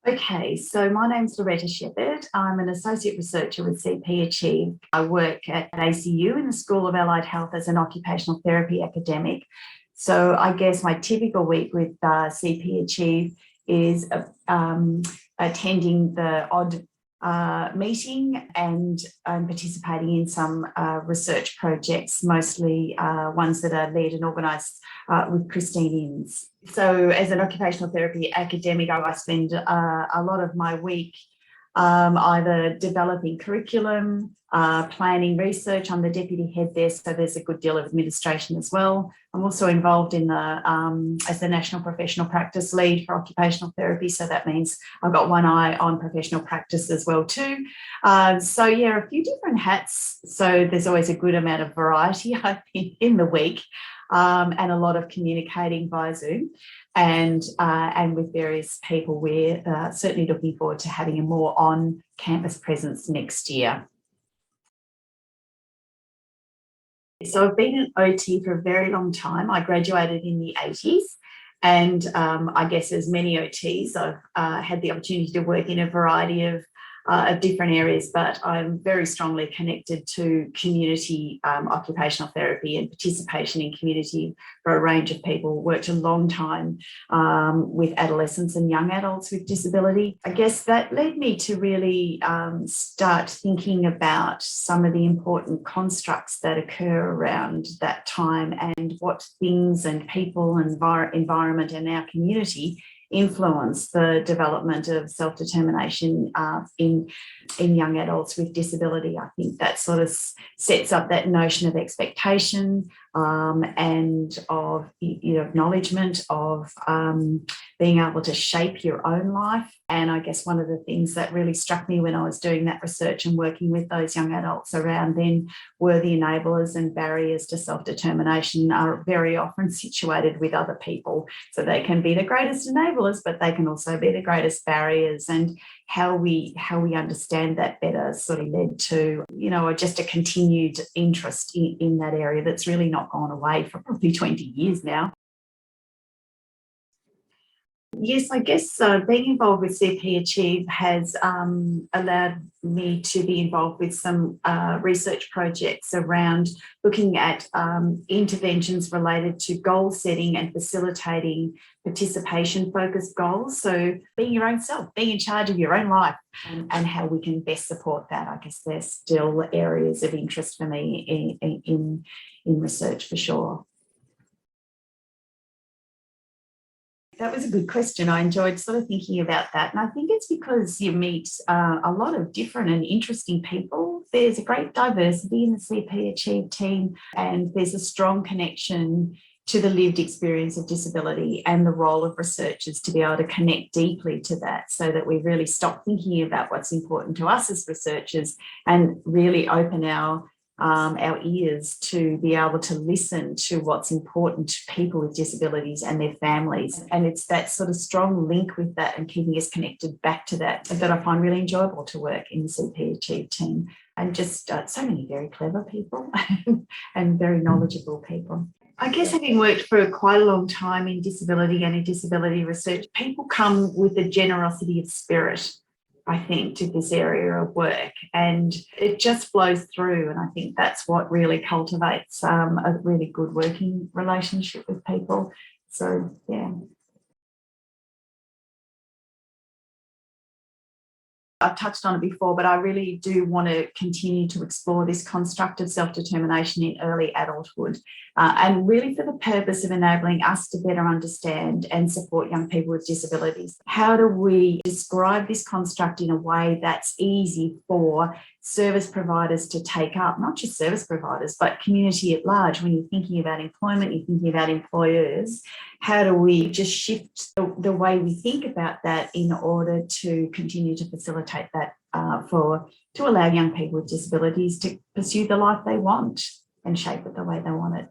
Okay, so my name's Loretta Sheppard. I'm an associate researcher with CP Achieve. I work at ACU in the School of Allied Health as an occupational therapy academic. So I guess my typical week with CP Achieve is attending the odd meeting and participating in some research projects, mostly ones that are led and organised with Christine Inns. So as an occupational therapy academic, I spend a lot of my week either developing curriculum, planning research. I'm the deputy head there, so there's a good deal of administration as well. I'm also involved in as the National Professional Practice Lead for Occupational Therapy, so that means I've got one eye on professional practice as well too. So yeah, a few different hats. So there's always a good amount of variety, I think, in the week. And a lot of communicating via Zoom and with various people. We're certainly looking forward to having a more on-campus presence next year. So I've been an OT for a very long time. I graduated in the 80s, and I guess as many OTs, I've had the opportunity to work in a variety of different areas, but I'm very strongly connected to community occupational therapy and participation in community for a range of people. Worked a long time with adolescents and young adults with disability. I guess that led me to really start thinking about some of the important constructs that occur around that time and what things and people and environment in our community influence the development of self-determination in young adults with disability. I think that sort of sets up that notion of expectation and of acknowledgement of being able to shape your own life. And I guess one of the things that really struck me when I was doing that research and working with those young adults around then were the enablers and barriers to self-determination are very often situated with other people. So they can be the greatest enablers, but they can also be the greatest barriers. And how we understand that better sort of led to, just a continued interest in that area that's really not gone away for probably 20 years now. Yes, I guess being involved with CP Achieve has allowed me to be involved with some research projects around looking at interventions related to goal setting and facilitating participation-focused goals. So being your own self, being in charge of your own life and how we can best support that. I guess there's still areas of interest for me in research for sure. That was a good question. I enjoyed sort of thinking about that. And I think it's because you meet a lot of different and interesting people. There's a great diversity in the CP Achieve team, and there's a strong connection to the lived experience of disability and the role of researchers to be able to connect deeply to that so that we really stop thinking about what's important to us as researchers and really open our ears to be able to listen to what's important to people with disabilities and their families. And it's that sort of strong link with that and keeping us connected back to that I find really enjoyable to work in the CP Achieve team. And just so many very clever people and very knowledgeable people. I guess having worked for quite a long time in disability and in disability research, people come with a generosity of spirit, I think, to this area of work, and it just flows through. And I think that's what really cultivates a really good working relationship with people. So, yeah. I've touched on it before, but I really do want to continue to explore this construct of self-determination in early adulthood, and really for the purpose of enabling us to better understand and support young people with disabilities. How do we describe this construct in a way that's easy for service providers to take up, not just service providers, but community at large? When you're thinking about employment, you're thinking about employers, how do we just shift the way we think about that in order to continue to facilitate that to allow young people with disabilities to pursue the life they want and shape it the way they want it?